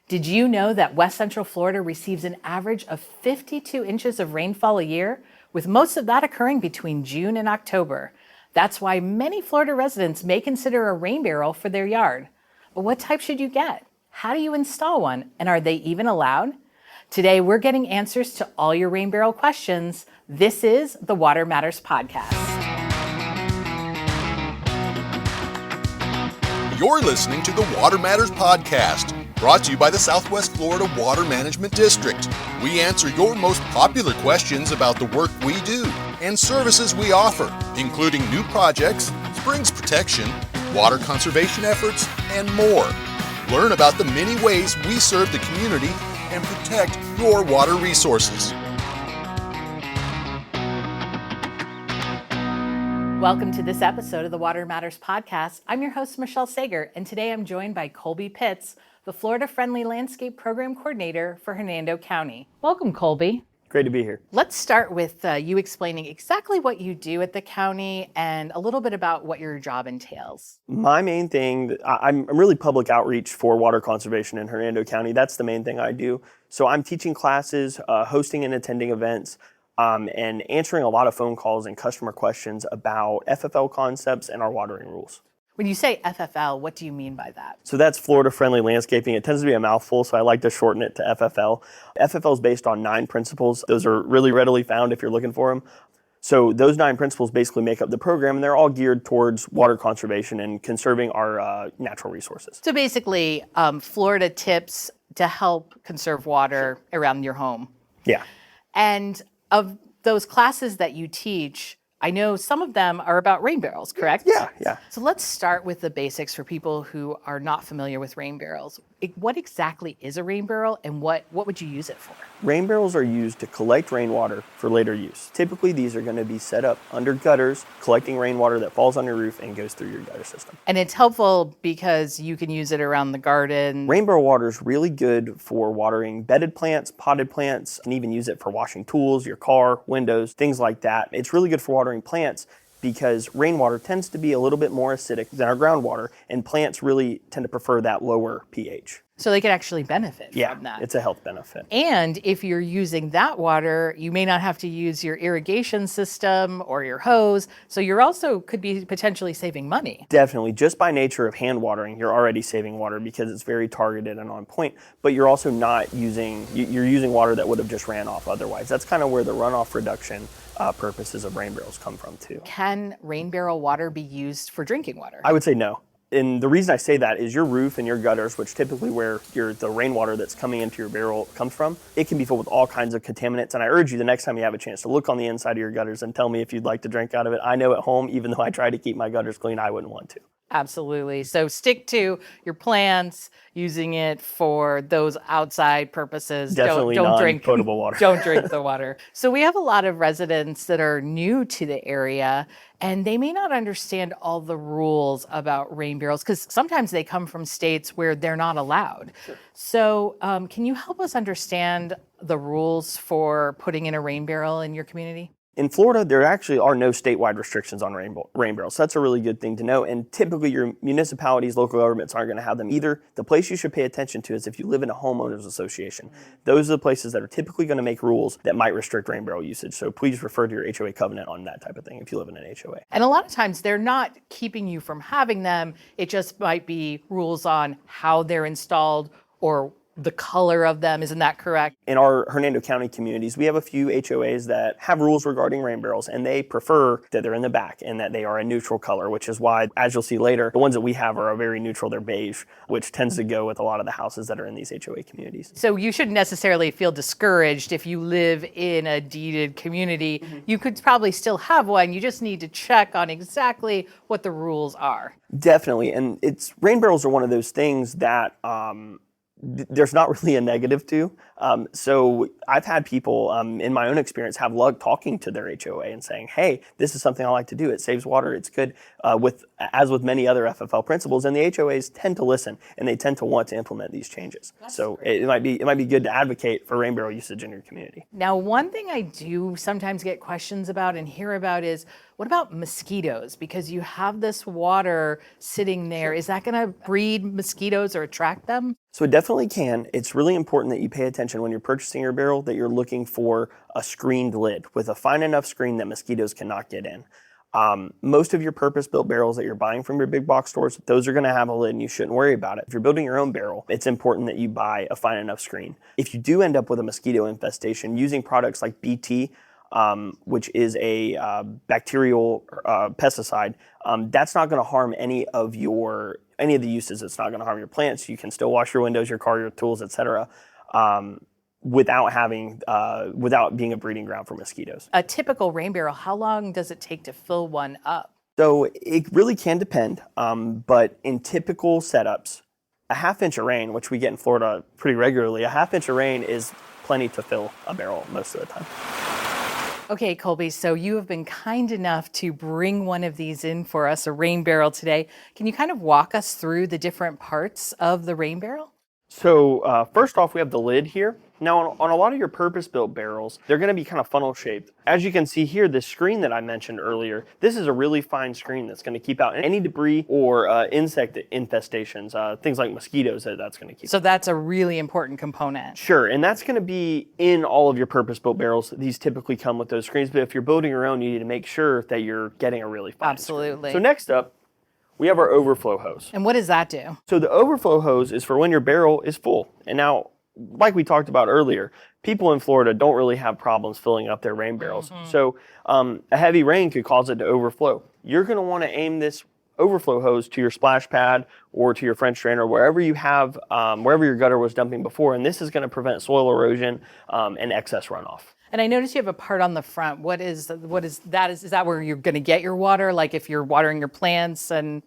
Did you know that West Central Florida receives an average of 52 inches of rainfall a year, with most of that occurring between June and October? That's why many Florida residents may consider a rain barrel for their yard. But what type should you get? How do you install one? And are they even allowed? Today, we're getting answers to all your rain barrel questions. This is the Water Matters Podcast. You're listening to the Water Matters Podcast, brought to you by the Southwest Florida Water Management District. We answer your most popular questions about the work we do and services we offer, including new projects, springs protection, water conservation efforts, and more. Learn about the many ways we serve the community and protect your water resources. Welcome to this episode of the Water Matters Podcast. I'm your host, Michelle Sager, and today I'm joined by Colby Pitts, the Florida Friendly Landscape Program Coordinator for Hernando County. Welcome, Colby. Great to be here. Let's start with you explaining exactly what you do at the county and a little bit about what your job entails. My main thing, I'm really public outreach for water conservation in Hernando County. That's the main thing I do. So I'm teaching classes, hosting and attending events, and answering a lot of phone calls and customer questions about FFL concepts and our watering rules. When you say FFL, what do you mean by that? So that's Florida Friendly Landscaping. It tends to be a mouthful, so I like to shorten it to FFL. FFL is based on 9 principles. Those are really readily found if you're looking for them. So those 9 principles basically make up the program, and they're all geared towards water conservation and conserving our natural resources. So basically, Florida tips to help conserve water around your home. Yeah. And of those classes that you teach, I know some of them are about rain barrels, correct? Yeah. So let's start with the basics for people who are not familiar with rain barrels. What exactly is a rain barrel, and what would you use it for? Rain barrels are used to collect rainwater for later use. Typically, these are going to be set up under gutters, collecting rainwater that falls on your roof and goes through your gutter system. And it's helpful because you can use it around the garden. Rain barrel water is really good for watering bedded plants, potted plants, and even use it for washing tools, your car, windows, things like that. It's really good for watering plants because rainwater tends to be a little bit more acidic than our groundwater, and plants really tend to prefer that lower pH. So they could actually benefit from that. It's a health benefit. And if you're using that water, you may not have to use your irrigation system or your hose. So you're also could be potentially saving money. Definitely. Just by nature of hand watering, you're already saving water because it's very targeted and on point. But you're also not using, you're using water that would have just ran off otherwise. That's kind of where the runoff reduction purposes of rain barrels come from too. Can rain barrel water be used for drinking water? I would say no. And the reason I say that is your roof and your gutters, which typically where the rainwater that's coming into your barrel comes from, it can be filled with all kinds of contaminants. And I urge you the next time you have a chance to look on the inside of your gutters and tell me if you'd like to drink out of it. I know at home, even though I try to keep my gutters clean, I wouldn't want to. Absolutely. So stick to your plants, using it for those outside purposes. Definitely don't drink potable water. Don't drink the water. So we have a lot of residents that are new to the area, and they may not understand all the rules about rain barrels because sometimes they come from states where they're not allowed. Sure. So can you help us understand the rules for putting in a rain barrel in your community? In Florida, there actually are no statewide restrictions on rain barrels. So that's a really good thing to know. And typically your municipalities, local governments aren't going to have them either. The place you should pay attention to is if you live in a homeowners association. Those are the places that are typically going to make rules that might restrict rain barrel usage. So please refer to your HOA covenant on that type of thing if you live in an HOA. And a lot of times they're not keeping you from having them. It just might be rules on how they're installed or the color of them. Isn't that correct? In our Hernando County communities, we have a few HOAs that have rules regarding rain barrels, and they prefer that they're in the back and that they are a neutral color, which is why, as you'll see later, the ones that we have are a very neutral. They're beige, which tends to go with a lot of the houses that are in these HOA communities. So you shouldn't necessarily feel discouraged if you live in a deeded community. You could probably still have one. You just need to check on exactly what the rules are. Definitely, and rain barrels are one of those things that there's not really a negative to. So I've had people, in my own experience, have luck talking to their HOA and saying, hey, this is something I like to do. It saves water. It's good, as with many other FFL principles. And the HOAs tend to listen, and they tend to want to implement these changes. So it might be good to advocate for rain barrel usage in your community. Now, one thing I do sometimes get questions about and hear about is, what about mosquitoes? Because you have this water sitting there. Is that going to breed mosquitoes or attract them? So it definitely can. It's really important that you pay attention when you're purchasing your barrel that you're looking for a screened lid with a fine enough screen that mosquitoes cannot get in. Most of your purpose-built barrels that you're buying from your big box stores, those are going to have a lid and you shouldn't worry about it. If you're building your own barrel, it's important that you buy a fine enough screen. If you do end up with a mosquito infestation, using products like BT, which is a bacterial pesticide, that's not going to harm any of the uses. It's not going to harm your plants. You can still wash your windows, your car, your tools, etc. Without being a breeding ground for mosquitoes. A typical rain barrel, how long does it take to fill one up? So it really can depend, but in typical setups, a half inch of rain, which we get in Florida pretty regularly, a half inch of rain is plenty to fill a barrel most of the time. Okay, Colby, so you have been kind enough to bring one of these in for us, a rain barrel today. Can you kind of walk us through the different parts of the rain barrel? So first off, we have the lid here. Now on a lot of your purpose-built barrels, they're going to be kind of funnel shaped. As you can see here, this screen that I mentioned earlier, this is a really fine screen that's going to keep out any debris or insect infestations, things like mosquitoes that's going to keep. So that's a really important component. Sure, and that's going to be in all of your purpose-built barrels. These typically come with those screens, but if you're building your own, you need to make sure that you're getting a really fine Absolutely. screen. So next up, we have our overflow hose. And what does that do? So the overflow hose is for when your barrel is full. And now, like we talked about earlier, people in Florida don't really have problems filling up their rain barrels. So a heavy rain could cause it to overflow. You're going to want to aim this overflow hose to your splash pad or to your French drain or wherever you have, wherever your gutter was dumping before. And this is going to prevent soil erosion and excess runoff. And I noticed you have a part on the front. What is that? Is that where you're going to get your water? Like if you're watering your plants and...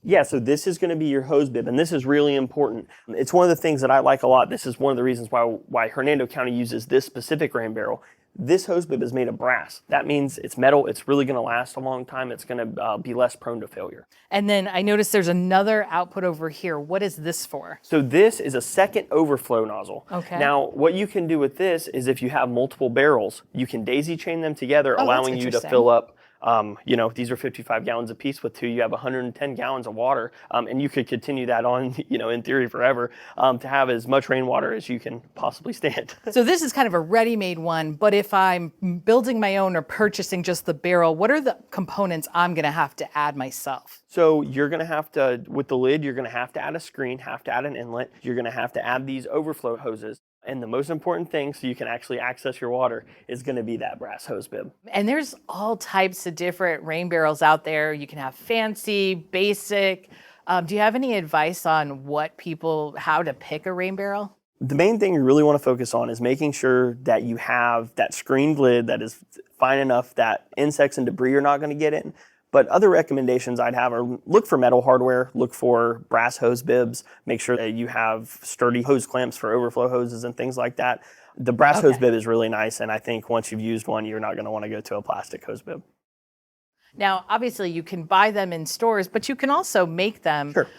Yeah, so this is going to be your hose bib, and this is really important. It's one of the things that I like a lot. This is one of the reasons why Hernando County uses this specific rain barrel. This hose bib is made of brass. That means it's metal. It's really going to last a long time. It's going to be less prone to failure. And then I noticed there's another output over here. What is this for? So this is a second overflow nozzle. Okay. Now, what you can do with this is if you have multiple barrels, you can daisy chain them together, allowing you to interesting. fill up. These are 55 gallons a piece. With two, you have 110 gallons of water, and you could continue that on, in theory forever, to have as much rainwater as you can possibly stand. So this is kind of a ready-made one, but if I'm building my own or purchasing just the barrel, what are the components I'm going to have to add myself? So you're going to have to, with the lid, you're going to have to add a screen, have to add an inlet. You're going to have to add these overflow hoses. And the most important thing, so you can actually access your water, is going to be that brass hose bib. And there's all types of different rain barrels out there. You can have fancy, basic. Do you have any advice on how to pick a rain barrel? The main thing you really want to focus on is making sure that you have that screened lid that is fine enough that insects and debris are not going to get in. But other recommendations I'd have are look for metal hardware, look for brass hose bibs, make sure that you have sturdy hose clamps for overflow hoses and things like that. The brass hose bib is really nice, and I think once you've used one, you're not going to want to go to a plastic hose bib. Now, obviously, you can buy them in stores, but you can also make them. Sure.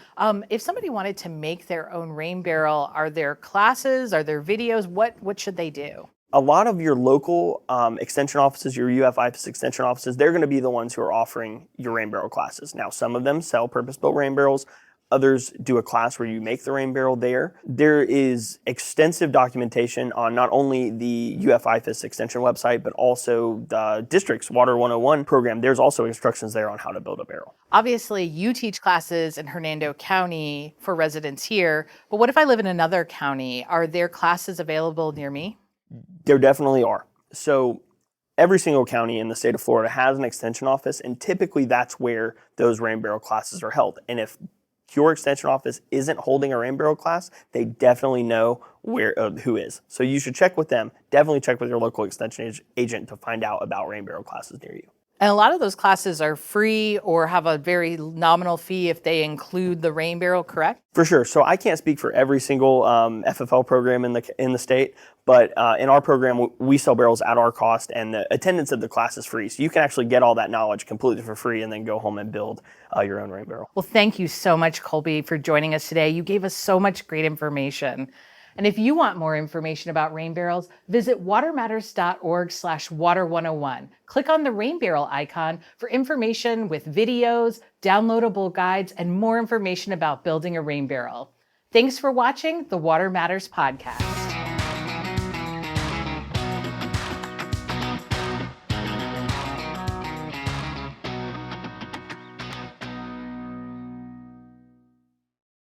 If somebody wanted to make their own rain barrel, are there classes? Are there videos? What should they do? A lot of your local extension offices, your UF-IFAS extension offices, they're going to be the ones who are offering your rain barrel classes. Now, some of them sell purpose-built rain barrels. Others do a class where you make the rain barrel there. There is extensive documentation on not only the UF-IFAS extension website, but also the district's Water 101 program. There's also instructions there on how to build a barrel. Obviously, you teach classes in Hernando County for residents here, but what if I live in another county? Are there classes available near me? There definitely are. So every single county in the state of Florida has an extension office, and typically that's where those rain barrel classes are held. And if your extension office isn't holding a rain barrel class, they definitely know who is. So you should check with them. Definitely check with your local extension agent to find out about rain barrel classes near you. And a lot of those classes are free or have a very nominal fee if they include the rain barrel, correct? For sure. So I can't speak for every single FFL program in the state, but in our program, we sell barrels at our cost, and the attendance of the class is free. So you can actually get all that knowledge completely for free and then go home and build your own rain barrel. Well, thank you so much, Colby, for joining us today. You gave us so much great information. And if you want more information about rain barrels, visit watermatters.org/water101. Click on the rain barrel icon for information with videos, downloadable guides, and more information about building a rain barrel. Thanks for watching the Water Matters podcast.